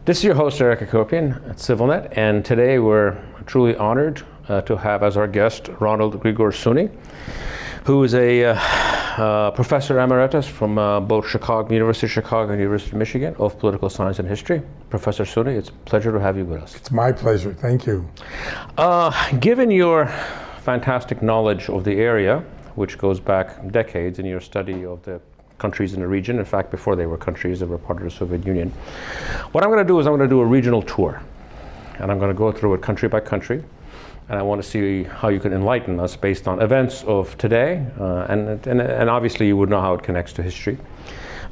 This is your host, Eric Hacopian at CivilNet, and today we're truly honored to have as our guest Ronald Grigor Suny, who is a professor emeritus from both University of Chicago and University of Michigan of political science and history. Professor Suny, it's a pleasure to have you with us. It's my pleasure, thank you. Given your fantastic knowledge of the area, which goes back decades in your study of the countries in the region, in fact, before they were countries, they were part of the Soviet Union. What I'm going to do is I'm going to do a regional tour, and I'm going to go through it country by country, and I want to see how you can enlighten us based on events of today, and obviously you would know how it connects to history.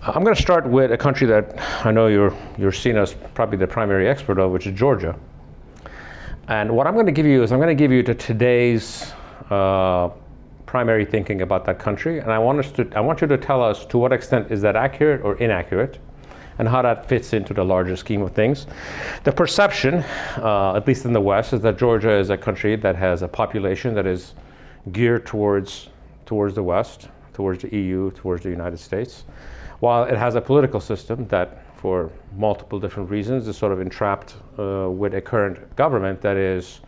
I'm going to start with a country that I know you're seen as probably the primary expert of, which is Georgia. And what I'm going to give you is I'm going to give you today's primary thinking about that country, and I want you to tell us to what extent is that accurate or inaccurate, and how that fits into the larger scheme of things. The perception, at least in the West, is that Georgia is a country that has a population that is geared towards the West, towards the EU, towards the United States, while it has a political system that, for multiple different reasons, is sort of entrapped with a current government that is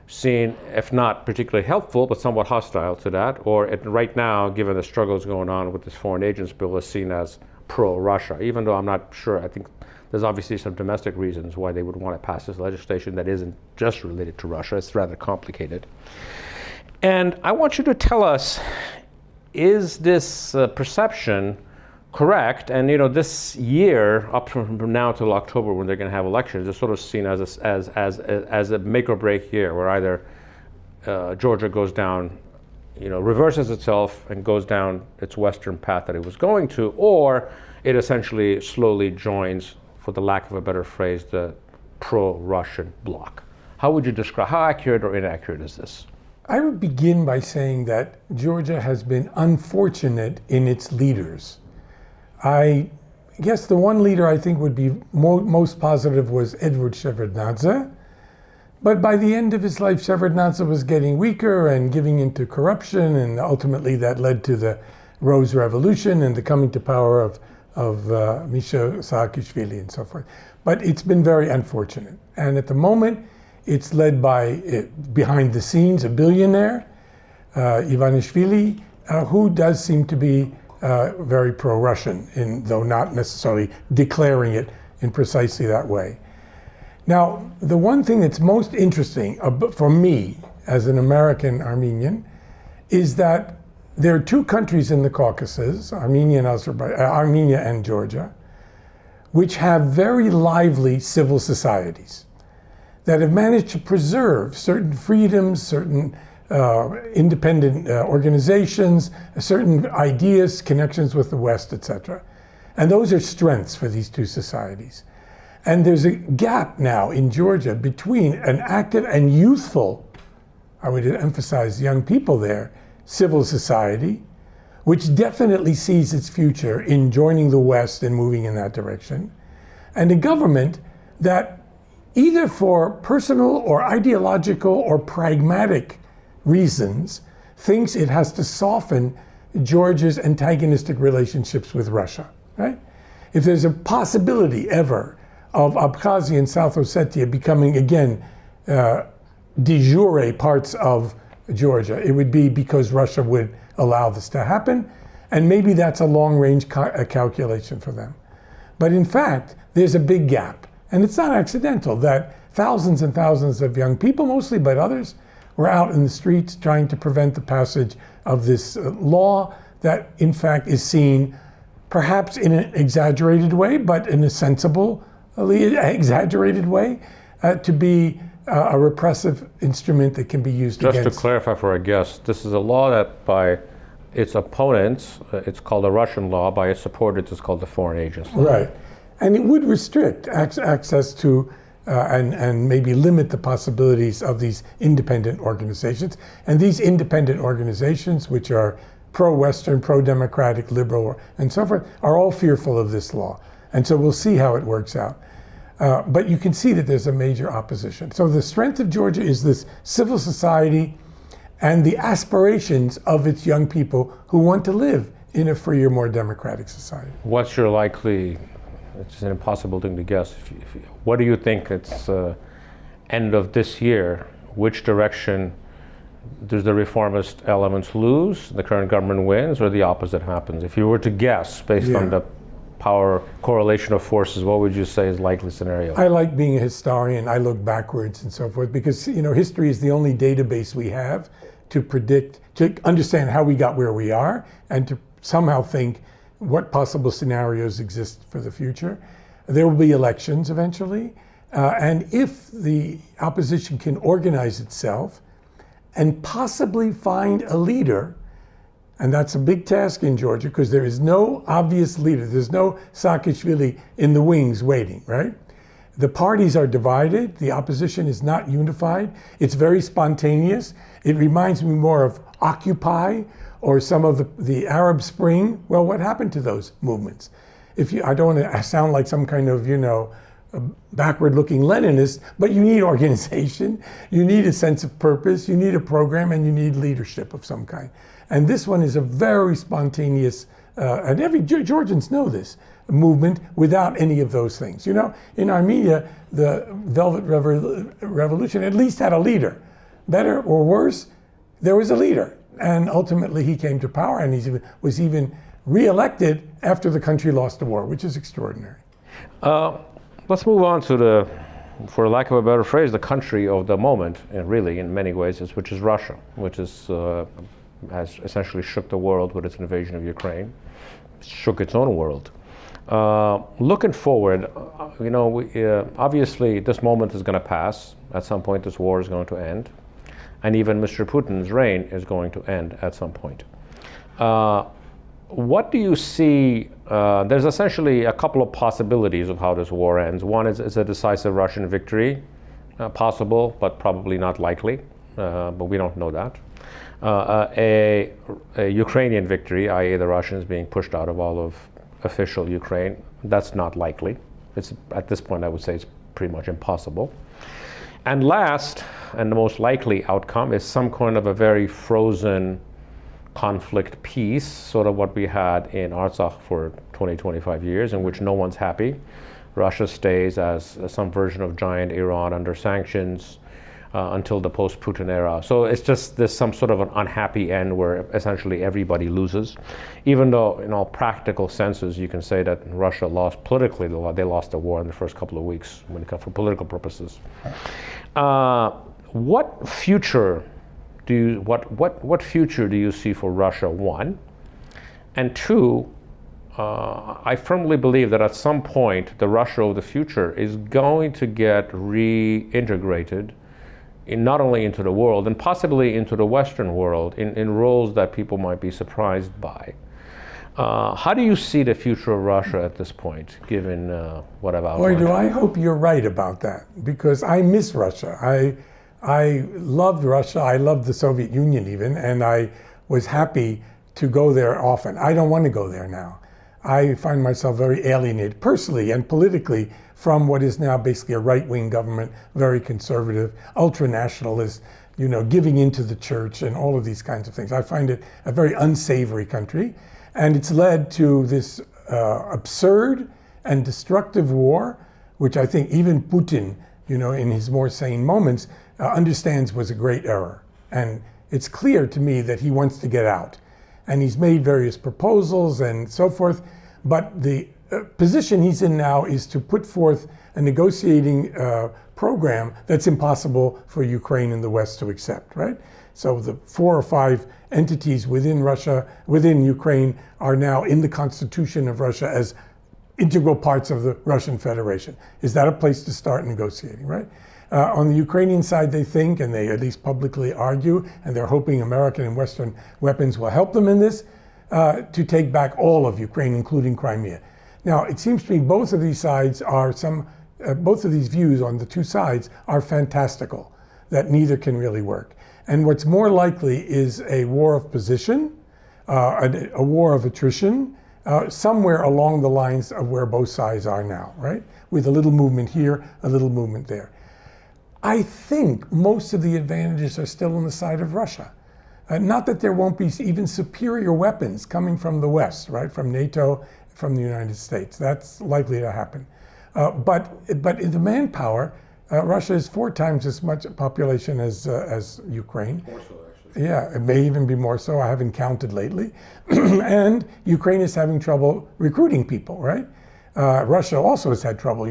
seen, if not particularly helpful, but somewhat hostile to that, or right now, given the struggles going on with this foreign agents bill, is seen as pro-Russia, even though I'm not sure. I think there's obviously some domestic reasons why they would want to pass this legislation that isn't just related to Russia. It's rather complicated. And I want you to tell us, is this perception correct? And this year, up from now till October, when they're going to have elections, is sort of seen as a make or break year, where either Georgia goes down, reverses itself and goes down its western path that it was going to, or it essentially slowly joins, for the lack of a better phrase, the pro-Russian bloc. How would you describe, how accurate or inaccurate is this? I would begin by saying that Georgia has been unfortunate in its leaders. I guess the one leader I think would be most positive was Edward Shevardnadze. But by the end of his life, Shevardnadze was getting weaker and giving into corruption, and ultimately that led to the Rose Revolution and the coming to power of Misha Saakashvili and so forth. But it's been very unfortunate. And at the moment, it's led by, behind the scenes, a billionaire, Ivanishvili, who does seem to be very pro-Russian, though not necessarily declaring it in precisely that way. Now, the one thing that's most interesting for me as an American Armenian is that there are two countries in the Caucasus, Armenia and Georgia, which have very lively civil societies that have managed to preserve certain freedoms, certain independent organizations, certain ideas, connections with the West, etc. And those are strengths for these two societies. And there's a gap now in Georgia between an active and youthful, I would emphasize young people there, civil society, which definitely sees its future in joining the West and moving in that direction, and a government that either for personal or ideological or pragmatic reasons thinks it has to soften Georgia's antagonistic relationships with Russia, right? If there's a possibility ever of Abkhazia and South Ossetia becoming, again, de jure parts of Georgia, it would be because Russia would allow this to happen, and maybe that's a long-range calculation for them. But in fact, there's a big gap, and it's not accidental that thousands and thousands of young people, mostly, but others, were out in the streets trying to prevent the passage of this law that, in fact, is seen perhaps in an exaggerated way, but in a sensible, exaggerated way, to be a repressive instrument that can be used against. Just to clarify for our guests, this is a law that by its opponents, it's called a Russian law. By its supporters, it's called the Foreign Agents Law. Right. And it would restrict access to and maybe limit the possibilities of these independent organizations. And these independent organizations, which are pro-Western, pro-democratic, liberal, and so forth, are all fearful of this law. And so we'll see how it works out. But you can see that there's a major opposition. So the strength of Georgia is this civil society and the aspirations of its young people who want to live in a freer, more democratic society. What's your likely it's an impossible thing to guess. What do you think it's end of this year? Which direction does the reformist elements lose, the current government wins, or the opposite happens? If you were to guess based on the power correlation of forces, what would you say is likely scenario? I like being a historian. I look backwards and so forth because, you know, history is the only database we have to predict, to understand how we got where we are and to somehow think what possible scenarios exist for the future. There will be elections eventually. And if the opposition can organize itself and possibly find a leader, and that's a big task in Georgia because there is no obvious leader. There's no Saakashvili in the wings waiting, right? The parties are divided. The opposition is not unified. It's very spontaneous. It reminds me more of Occupy or some of the Arab Spring. Well, what happened to those movements? I don't want to sound like some kind of, you know, backward-looking Leninist, but you need organization, you need a sense of purpose, you need a program, and you need leadership of some kind. And this one is a very spontaneous, and every Georgians know this, movement without any of those things. You know, in Armenia, the Velvet Revolution at least had a leader. Better or worse, there was a leader. And ultimately he came to power and he was even re-elected after the country lost the war, which is extraordinary. Let's move on to the, for lack of a better phrase, the country of the moment, and really in many ways, which is Russia, which is, has essentially shook the world with its invasion of Ukraine, shook its own world. Looking forward, you know, obviously this moment is going to pass. At some point this war is going to end. And even Mr. Putin's reign is going to end at some point. What do you see? There's essentially a couple of possibilities of how this war ends. One is a decisive Russian victory, possible, but probably not likely, but we don't know that. A Ukrainian victory, i.e. the Russians being pushed out of all of official Ukraine, that's not likely. It's, at this point, I would say it's pretty much impossible. And last, and the most likely outcome, is some kind of a very frozen conflict peace, sort of what we had in Artsakh for 20-25 years, in which no one's happy. Russia stays as some version of giant Iran under sanctions until the post-Putin era. So it's just there's some sort of an unhappy end where essentially everybody loses. Even though in all practical senses you can say that Russia lost politically, they lost the war in the first couple of weeks when it comes for political purposes. What future do you, what future do you see for Russia, one? And two, I firmly believe that at some point the Russia of the future is going to get reintegrated not only into the world and possibly into the Western world in roles that people might be surprised by. How do you see the future of Russia at this point, given what I've outlined? Boy, do I hope you're right about that, because I miss Russia. I loved Russia. I loved the Soviet Union even, and I was happy to go there often. I don't want to go there now. I find myself very alienated personally and politically from what is now basically a right-wing government, very conservative, ultra-nationalist, you know, giving into the church and all of these kinds of things. I find it a very unsavory country, and it's led to this absurd and destructive war, which I think even Putin, you know, in his more sane moments, understands was a great error. And it's clear to me that he wants to get out. And he's made various proposals and so forth, but the position he's in now is to put forth a negotiating program that's impossible for Ukraine and the West to accept, right? So the 4 or 5 entities within Russia, within Ukraine, are now in the constitution of Russia as integral parts of the Russian Federation. Is that a place to start negotiating, right? On the Ukrainian side, they think, and they at least publicly argue, and they're hoping American and Western weapons will help them in this, to take back all of Ukraine, including Crimea. Now, it seems to me both of these sides are both of these views on the two sides are fantastical, that neither can really work. And what's more likely is a war of position, a war of attrition, somewhere along the lines of where both sides are now, right? With a little movement here, a little movement there. I think most of the advantages are still on the side of Russia. Not that there won't be even superior weapons coming from the West, right? From NATO from the United States. That's likely to happen. But in the manpower, Russia is 4 times as much population as Ukraine. More so, actually. Yeah, it may even be more so. I haven't counted lately. And Ukraine is having trouble recruiting people, right? Russia also has had trouble,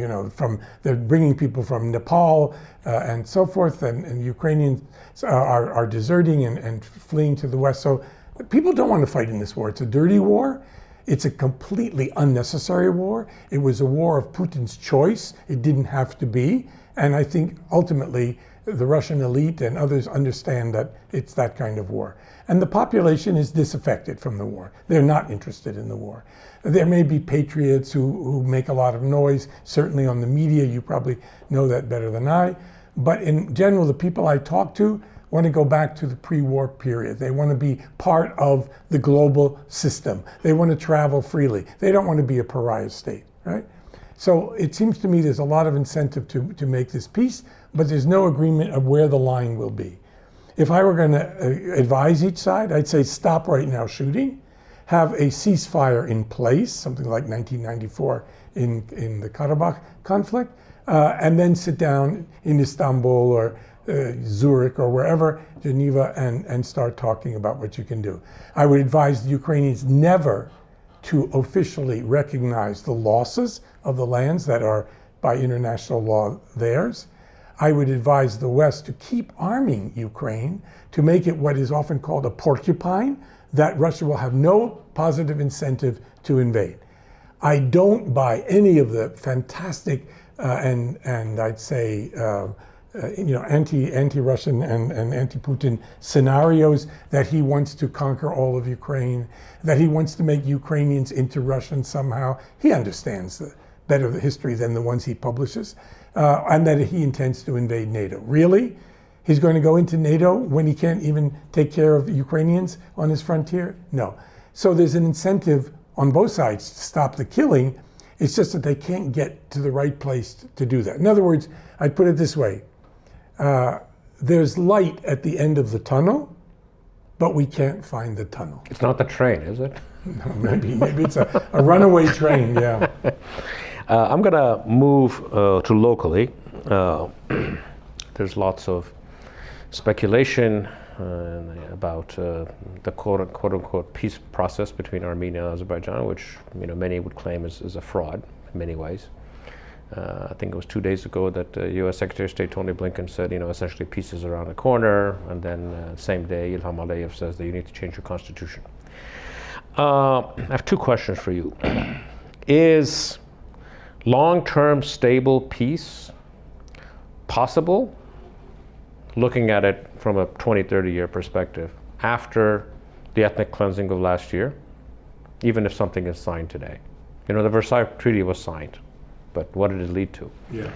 they're bringing people from Nepal and so forth, and Ukrainians are deserting and fleeing to the West. So people don't want to fight in this war. It's a dirty war. It's a completely unnecessary war. It was a war of Putin's choice. It didn't have to be. And I think ultimately the Russian elite and others understand that it's that kind of war. And the population is disaffected from the war. They're not interested in the war. There may be patriots who make a lot of noise, certainly on the media. You probably know that better than I. But in general, the people I talk to want to go back to the pre-war period. They want to be part of the global system. They want to travel freely. They don't want to be a pariah state, right? So it seems to me there's a lot of incentive to make this peace, but there's no agreement of where the line will be. If I were going to advise each side, I'd say stop right now shooting, have a ceasefire in place, something like 1994 in the Karabakh conflict, and then sit down in Istanbul or Zurich or wherever, Geneva, and start talking about what you can do. I would advise the Ukrainians never to officially recognize the losses of the lands that are by international law theirs. I would advise the West to keep arming Ukraine to make it what is often called a porcupine, that Russia will have no positive incentive to invade. I don't buy any of the fantastic and I'd say anti-Russian and anti-Putin scenarios that he wants to conquer all of Ukraine, that he wants to make Ukrainians into Russians somehow. He understands better the history than the ones he publishes, and that he intends to invade NATO. Really? He's going to go into NATO when he can't even take care of Ukrainians on his frontier? No. So there's an incentive on both sides to stop the killing. It's just that they can't get to the right place to do that. In other words, I'd put it this way. There's light at the end of the tunnel, but we can't find the tunnel. It's not the train, is it? No, maybe it's a runaway train, yeah. I'm going to move to locally. There's lots of speculation about the quote-unquote peace process between Armenia and Azerbaijan, which many would claim is a fraud in many ways. I think it was 2 days ago that U.S. Secretary of State Tony Blinken said, essentially peace is around the corner, and then same day Ilham Aliyev says that you need to change your constitution. I have 2 questions for you. Is long-term stable peace possible, looking at it from a 20, 30-year perspective, after the ethnic cleansing of last year, even if something is signed today? The Versailles Treaty was signed, but what did it lead to? Yeah.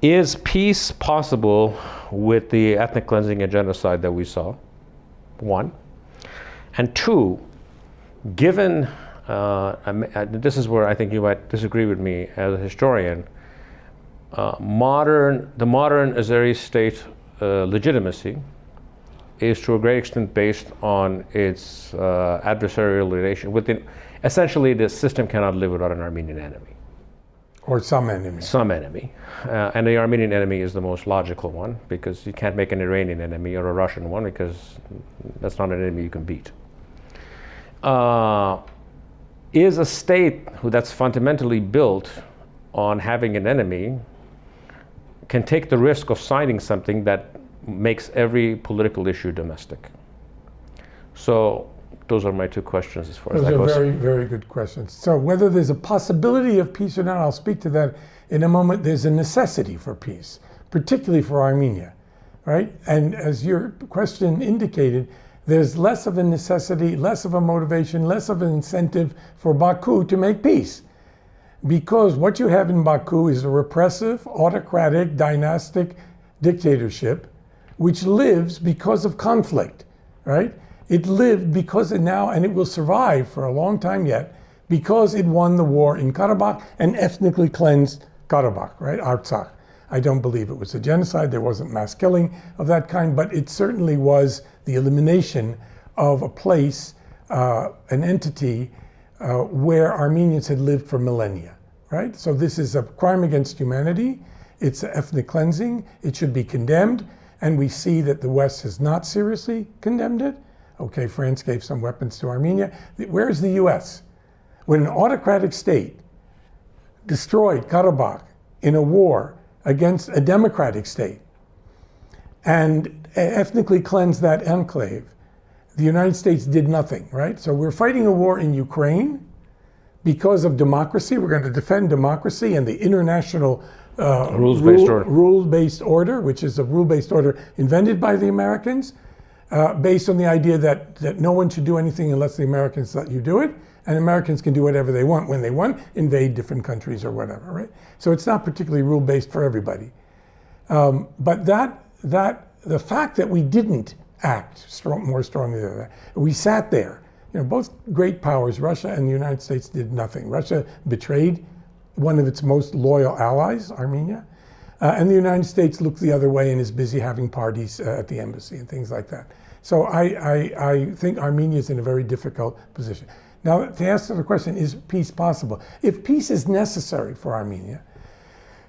Is peace possible with the ethnic cleansing and genocide that we saw? 1. And 2, given, this is where I think you might disagree with me as a historian, the modern Azeri state legitimacy is to a great extent based on its adversarial relation. Essentially, the system cannot live without an Armenian enemy. Or some enemy. Some enemy. And the Armenian enemy is the most logical one, because you can't make an Iranian enemy or a Russian one, because that's not an enemy you can beat. Is a state that's fundamentally built on having an enemy can take the risk of signing something that makes every political issue domestic? So those are my 2 questions as far as that goes. Those are very, very good questions. So whether there's a possibility of peace or not, I'll speak to that in a moment. There's a necessity for peace, particularly for Armenia, right? And as your question indicated, there's less of a necessity, less of a motivation, less of an incentive for Baku to make peace. Because what you have in Baku is a repressive, autocratic, dynastic dictatorship, which lives because of conflict, right? It lived because it now, and it will survive for a long time yet, because it won the war in Karabakh and ethnically cleansed Karabakh, right? Artsakh. I don't believe it was a genocide. There wasn't mass killing of that kind, but it certainly was the elimination of a place, an entity where Armenians had lived for millennia, right? So this is a crime against humanity. It's ethnic cleansing. It should be condemned. And we see that the West has not seriously condemned it. Okay, France gave some weapons to Armenia. Where is the US? When an autocratic state destroyed Karabakh in a war against a democratic state and ethnically cleansed that enclave, the United States did nothing, right? So we're fighting a war in Ukraine because of democracy. We're going to defend democracy and the international rule-based order, which is a rule-based order invented by the Americans, based on the idea that no one should do anything unless the Americans let you do it, and Americans can do whatever they want when they want, invade different countries or whatever, right? So it's not particularly rule-based for everybody. But the fact that we didn't act more strongly than that, we sat there. You know, both great powers, Russia and the United States, did nothing. Russia betrayed one of its most loyal allies, Armenia, and the United States looked the other way and is busy having parties at the embassy and things like that. So I think Armenia is in a very difficult position. Now, to answer the question, is peace possible? If peace is necessary for Armenia,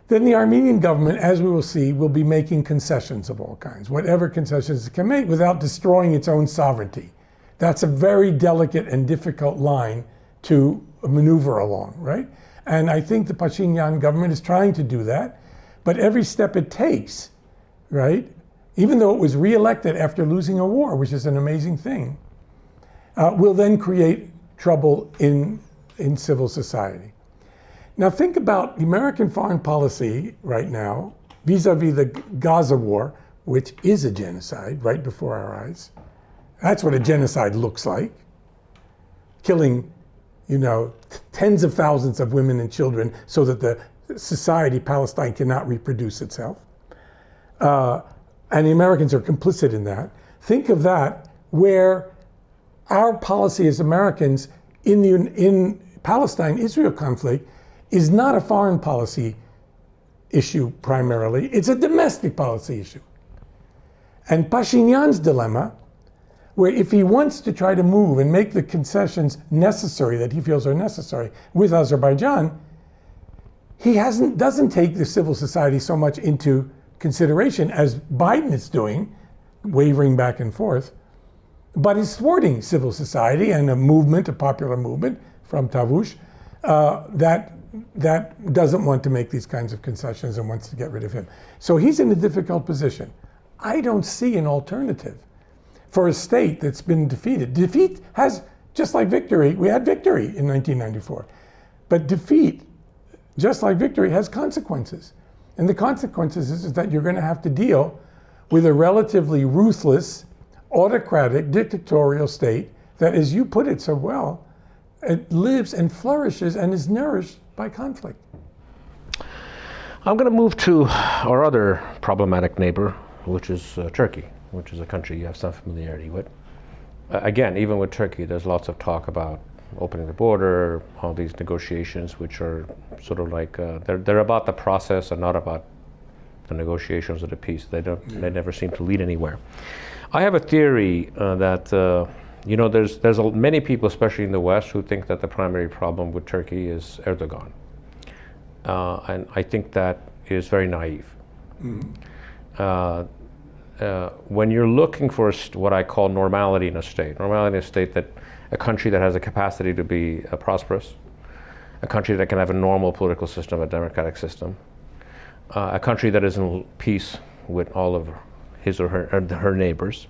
then the Armenian government, as we will see, will be making concessions of all kinds, whatever concessions it can make without destroying its own sovereignty. That's a very delicate and difficult line to maneuver along, right? And I think the Pashinyan government is trying to do that, but every step it takes, right, even though it was reelected after losing a war, which is an amazing thing, will then create trouble in civil society. Now think about the American foreign policy right now vis-a-vis the Gaza war, which is a genocide right before our eyes. That's what a genocide looks like. Killing, you know, tens of thousands of women and children so that the society, Palestine, cannot reproduce itself. And the Americans are complicit in that. Think of that where our policy as Americans in Palestine-Israel conflict is not a foreign policy issue primarily, it's a domestic policy issue. And Pashinyan's dilemma, where if he wants to try to move and make the concessions necessary that he feels are necessary with Azerbaijan, he doesn't take the civil society so much into consideration as Biden is doing, wavering back and forth, but is thwarting civil society and a popular movement from Tavush, that doesn't want to make these kinds of concessions and wants to get rid of him. So he's in a difficult position. I don't see an alternative for a state that's been defeated. Defeat has, just like victory, we had victory in 1994, but defeat, just like victory, has consequences. And the consequences is that you're going to have to deal with a relatively ruthless, autocratic, dictatorial state that, as you put it so well, it lives and flourishes and is nourished by conflict. I'm going to move to our other problematic neighbor, which is Turkey, which is a country you have some familiarity with. Again, even with Turkey, there's lots of talk about opening the border, all these negotiations, which are sort of like, they're about the process and not about the negotiations of the peace. They never seem to lead anywhere. I have a theory that there's many people, especially in the West, who think that the primary problem with Turkey is Erdogan, and I think that is very naive. When you're looking for what I call normality in a state that a country that has a capacity to be prosperous, a country that can have a normal political system, a democratic system, a country that is in peace with all of his or her neighbors,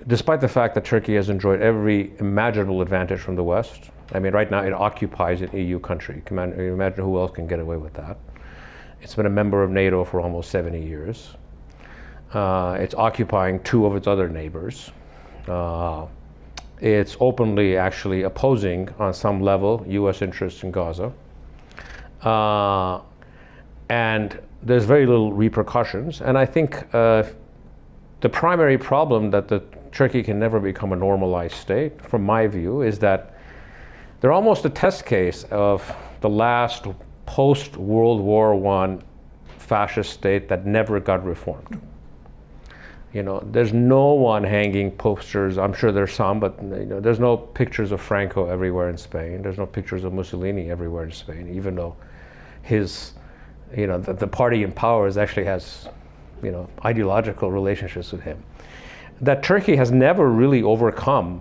despite the fact that Turkey has enjoyed every imaginable advantage from the West. I mean, right now it occupies an EU country. Imagine who else can get away with that. It's been a member of NATO for almost 70 years. It's occupying two of its other neighbors. It's openly actually opposing, on some level, US interests in Gaza. And there's very little repercussions. And I think the primary problem that Turkey can never become a normalized state, from my view, is that they're almost a test case of the last post-World War I fascist state that never got reformed. There's no one hanging posters. I'm sure there's some, but there's no pictures of Franco everywhere in Spain. There's no pictures of Mussolini everywhere in Spain, even though his, the party in power actually has, ideological relationships with him. That Turkey has never really overcome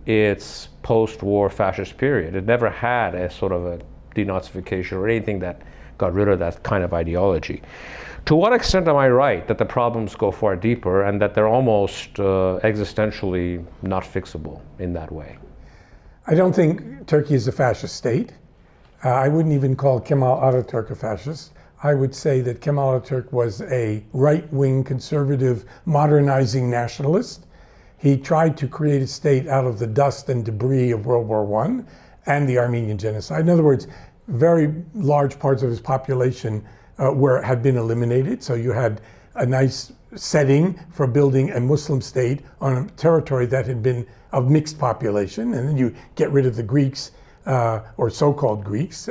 its post-war fascist period. It never had a sort of a denazification or anything that got rid of that kind of ideology. To what extent am I right that the problems go far deeper and that they're almost existentially not fixable in that way? I don't think Turkey is a fascist state. I wouldn't even call Kemal Ataturk a fascist. I would say that Kemal Ataturk was a right-wing conservative modernizing nationalist. He tried to create a state out of the dust and debris of World War I and the Armenian genocide. In other words, very large parts of his population had been eliminated. So you had a nice setting for building a Muslim state on a territory that had been of mixed population, and then you get rid of the Greeks, or so-called Greeks,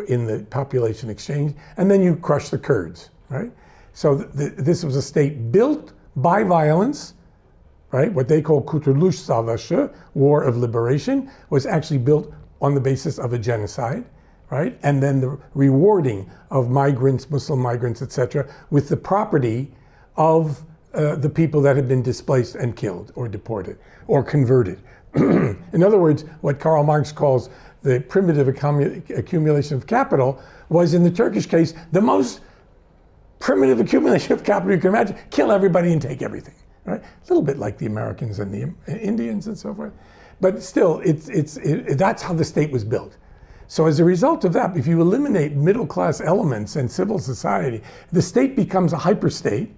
in the population exchange, and then you crush the Kurds, right? So this was a state built by violence, right? What they call Kurtuluş Savaşı, War of Liberation, was actually built on the basis of a genocide, right? And then the rewarding of migrants, Muslim migrants, etc., with the property of the people that had been displaced and killed or deported or converted. In other words, what Karl Marx calls the primitive accumulation of capital was, in the Turkish case, the most primitive accumulation of capital you can imagine. Kill everybody and take everything, right? A little bit like the Americans and the Indians and so forth. But still, that's how the state was built. So as a result of that, if you eliminate middle-class elements and civil society, the state becomes a hyper-state,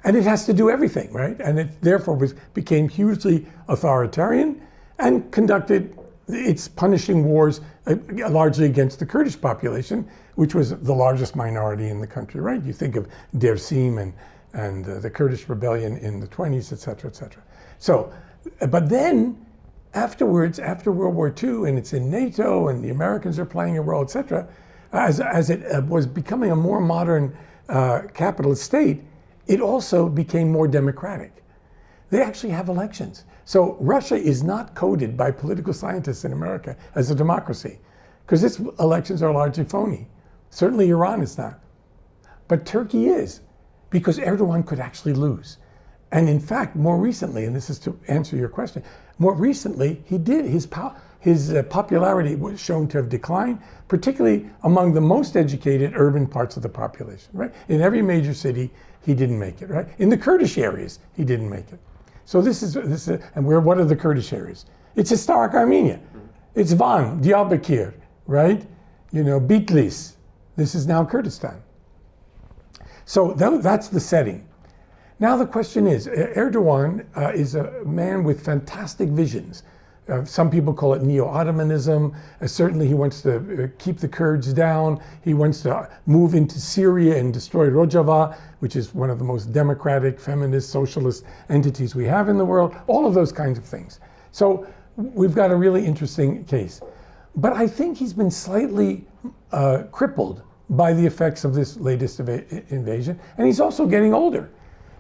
and it has to do everything, right? And it therefore became hugely authoritarian and conducted its punishing wars largely against the Kurdish population, which was the largest minority in the country, right? You think of Dersim and the Kurdish rebellion in the 20s, et cetera, et cetera. So, but then afterwards, after World War II, and it's in NATO, and the Americans are playing a role, et cetera, as it was becoming a more modern capitalist state, it also became more democratic. They actually have elections. So Russia is not coded by political scientists in America as a democracy, because its elections are largely phony. Certainly Iran is not. But Turkey is, because Erdogan could actually lose. And in fact, more recently, and this is to answer your question, more recently he did, his popularity was shown to have declined, particularly among the most educated urban parts of the population, right? In every major city, he didn't make it, right? In the Kurdish areas, he didn't make it. So this is and what are the Kurdish areas? It's historic Armenia. It's Van, Diyarbakir, right? Bitlis. This is now Kurdistan. So that's the setting. Now the question is, Erdogan is a man with fantastic visions. Some people call it neo-Ottomanism. Certainly he wants to keep the Kurds down. He wants to move into Syria and destroy Rojava, which is one of the most democratic, feminist, socialist entities we have in the world. All of those kinds of things. So we've got a really interesting case. But I think he's been slightly crippled by the effects of this latest invasion. And he's also getting older.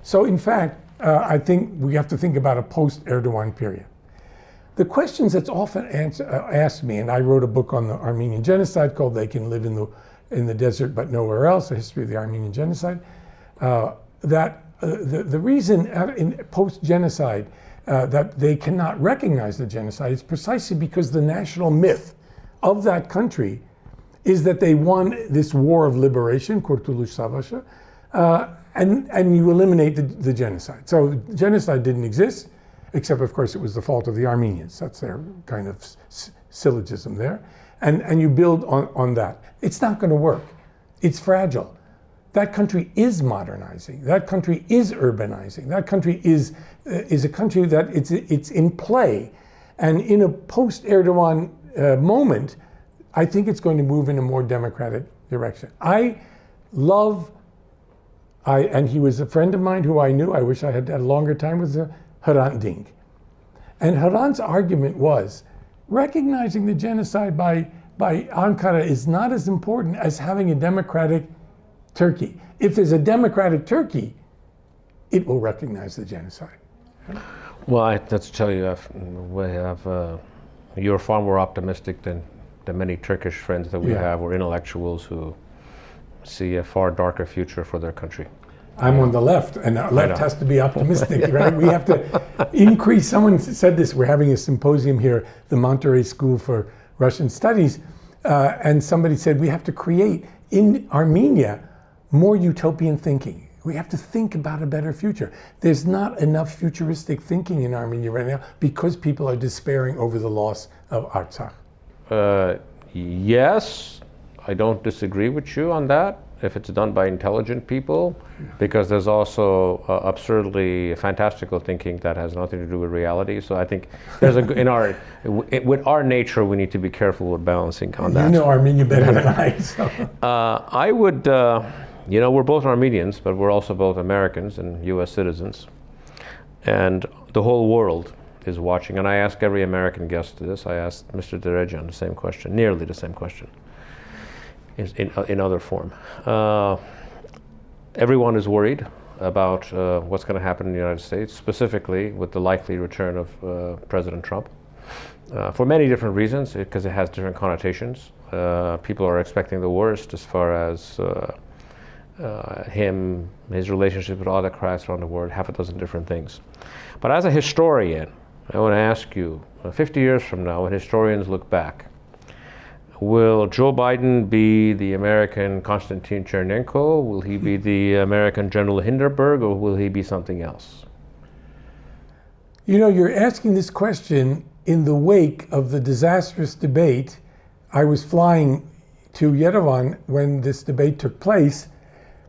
So in fact, I think we have to think about a post-Erdogan period. The questions that's often asked me, and I wrote a book on the Armenian genocide called "They Can Live in the Desert But Nowhere Else: A History of the Armenian Genocide," that the reason in post-genocide that they cannot recognize the genocide is precisely because the national myth of that country is that they won this war of liberation, Kurtuluş Savaşı, and you eliminate the genocide. So genocide didn't exist. Except, of course, it was the fault of the Armenians. That's their kind of syllogism there. And you build on that. It's not going to work. It's fragile. That country is modernizing. That country is urbanizing. That country is a country that it's in play. And in a post-Erdogan moment, I think it's going to move in a more democratic direction. And he was a friend of mine who I knew. I wish I had a longer time with Hrant Dink. And Hrant's argument was, recognizing the genocide by Ankara is not as important as having a democratic Turkey. If there's a democratic Turkey, it will recognize the genocide. Well, I have to tell you, you're far more optimistic than the many Turkish friends that we have, or intellectuals who see a far darker future for their country. I'm on the left, and the left has to be optimistic, right? We have to increase. Someone said this. We're having a symposium here, the Monterey School for Russian Studies, and somebody said we have to create in Armenia more utopian thinking. We have to think about a better future. There's not enough futuristic thinking in Armenia right now because people are despairing over the loss of Artsakh. Yes, I don't disagree with you on that, if it's done by intelligent people, because there's also absurdly fantastical thinking that has nothing to do with reality. So I think there's with our nature, we need to be careful with balancing on that. You know Armenia better than I. So. I would, we're both Armenians, but we're also both Americans and U.S. citizens, and the whole world is watching. And I ask every American guest this. I asked Mr. Derejan the same question, nearly the same question, in other form. Everyone is worried about what's going to happen in the United States, specifically with the likely return of President Trump, for many different reasons, because it has different connotations. People are expecting the worst as far as his relationship with autocrats around the world, half a dozen different things. But as a historian, I want to ask you, 50 years from now, when historians look back, will Joe Biden be the American Konstantin Chernenko? Will he be the American General Hindenburg, or will he be something else? You know, you're asking this question in the wake of the disastrous debate. I was flying to Yerevan when this debate took place,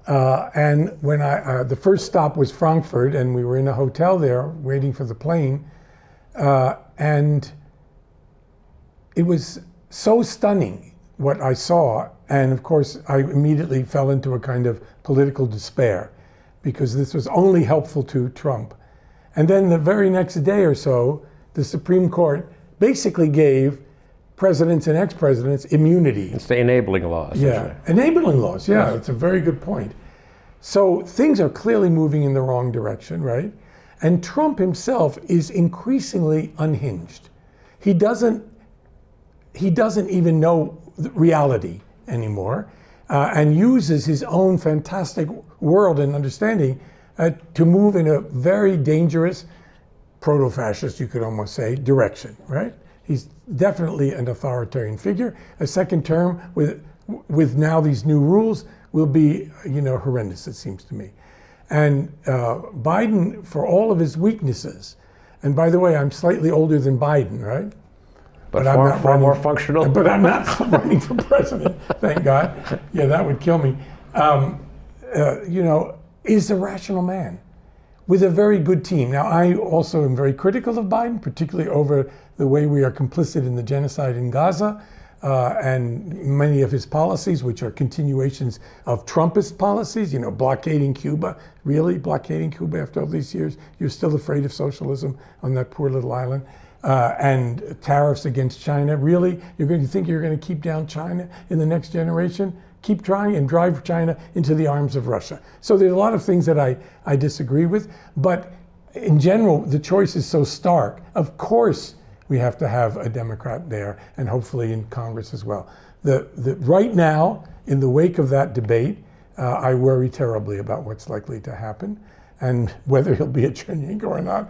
and when the first stop was Frankfurt, and we were in a hotel there waiting for the plane, and it was so stunning what I saw, and of course I immediately fell into a kind of political despair because this was only helpful to Trump. And then the very next day or so, the Supreme Court basically gave presidents and ex-presidents immunity. It's the enabling laws. Yeah, enabling laws, yeah, it's a very good point. So things are clearly moving in the wrong direction, right? And Trump himself is increasingly unhinged. He doesn't even know reality anymore, and uses his own fantastic world and understanding to move in a very dangerous, proto-fascist, you could almost say, direction, right? He's definitely an authoritarian figure. A second term with now these new rules will be, horrendous, it seems to me. And Biden, for all of his weaknesses, and by the way, I'm slightly older than Biden, right? But far more functional. But I'm not running for president, thank God. Yeah, that would kill me. Is a rational man with a very good team. Now, I also am very critical of Biden, particularly over the way we are complicit in the genocide in Gaza, and many of his policies, which are continuations of Trumpist policies, blockading Cuba. Really, blockading Cuba after all these years? You're still afraid of socialism on that poor little island? And tariffs against China. Really? You think you're going to keep down China in the next generation? Keep trying and drive China into the arms of Russia. So there's a lot of things that I disagree with, but in general, the choice is so stark. Of course, we have to have a Democrat there, and hopefully in Congress as well. Right now, in the wake of that debate, I worry terribly about what's likely to happen. And whether he'll be a Chernenko or not,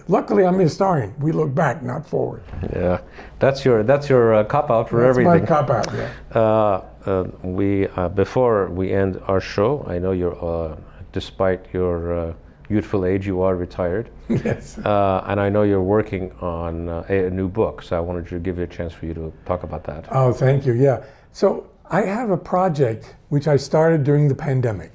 luckily I'm a historian. We look back, not forward. Yeah, that's your cop-out for everything. That's my cop-out, yeah. Before we end our show, I know you're, despite your youthful age, you are retired. Yes. And I know you're working on a new book, so I wanted to give you a chance for you to talk about that. Oh, thank you, yeah. So I have a project which I started during the pandemic.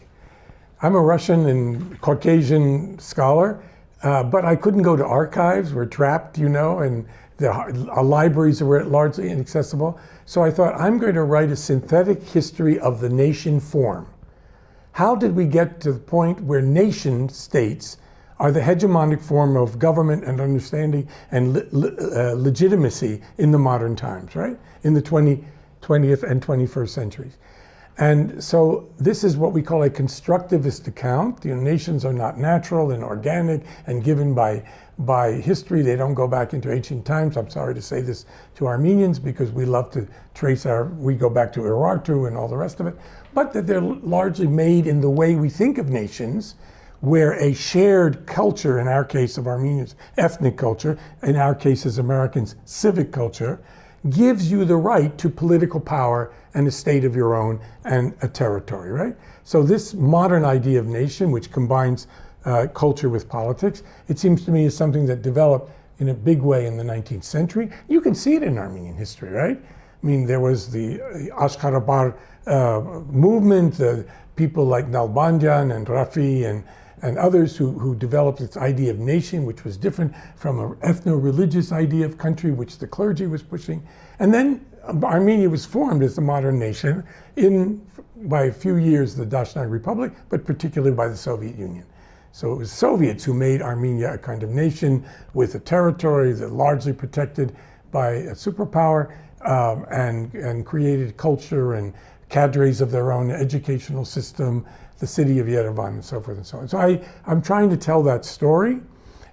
I'm a Russian and Caucasian scholar, but I couldn't go to archives. We're trapped, and our libraries were largely inaccessible. So I thought, I'm going to write a synthetic history of the nation form. How did we get to the point where nation states are the hegemonic form of government and understanding and legitimacy in the modern times, right? In the 20th and 21st centuries. And so this is what we call a constructivist account. Nations are not natural and organic and given by history. They don't go back into ancient times. I'm sorry to say this to Armenians because we love to we go back to Urartu and all the rest of it, but that they're largely made in the way we think of nations, where a shared culture, in our case of Armenians, ethnic culture, in our case as Americans, civic culture, gives you the right to political power and a state of your own and a territory, right? So this modern idea of nation, which combines culture with politics, it seems to me is something that developed in a big way in the 19th century. You can see it in Armenian history, right? I mean, there was the Ashkarabar movement, the people like Nalbandian and Rafi and others who developed this idea of nation, which was different from an ethno-religious idea of country, which the clergy was pushing. And then Armenia was formed as a modern nation by a few years, the Dashnag Republic, but particularly by the Soviet Union. So it was Soviets who made Armenia a kind of nation with a territory that largely protected by a superpower, and created culture and cadres of their own educational system, the city of Yerevan, and so forth and so on. So I'm trying to tell that story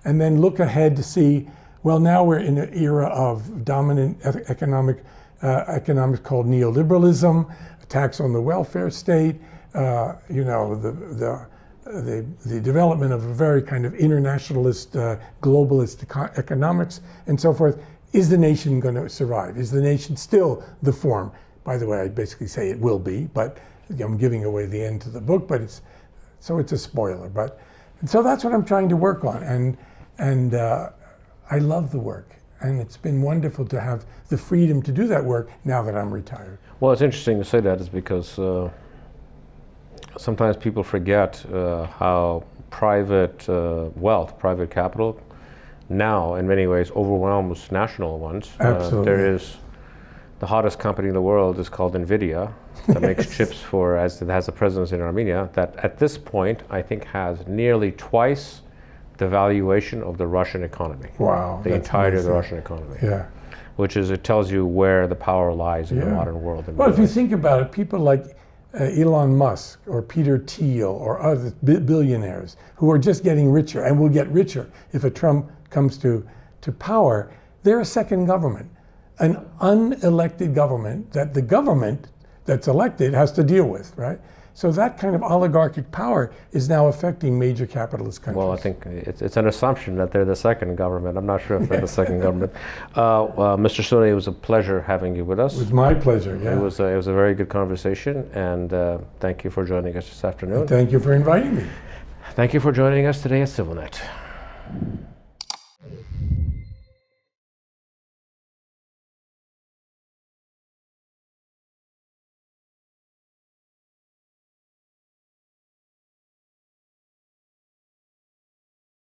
and then look ahead to see, well, now we're in an era of dominant economics called neoliberalism, attacks on the welfare state, the development of a very kind of internationalist, globalist economics and so forth. Is the nation going to survive? Is the nation still the form? By the way, I basically say it will be, but I'm giving away the end to the book, but it's a spoiler. But so that's what I'm trying to work on, and I love the work, and it's been wonderful to have the freedom to do that work now that I'm retired. Well, it's interesting to say that is because sometimes people forget how private wealth, private capital, now in many ways overwhelms national ones. Absolutely. There is the hottest company in the world is called NVIDIA that makes chips as it has a presence in Armenia, that at this point I think has nearly twice the valuation of the Russian economy. Wow. The entirety of the Russian economy. Yeah. Which is, it tells you where the power lies in the modern world. Well, if you think about it, people like Elon Musk or Peter Thiel or other billionaires who are just getting richer and will get richer if a Trump comes to power, they're a second government, an unelected government that the government that's elected has to deal with, right? So that kind of oligarchic power is now affecting major capitalist countries. Well, I think it's an assumption that they're the second government. I'm not sure if they're the second government. Mr. Suny, it was a pleasure having you with us. It was my pleasure, yeah. It was a very good conversation, and thank you for joining us this afternoon. And thank you for inviting me. Thank you for joining us today at CivilNet.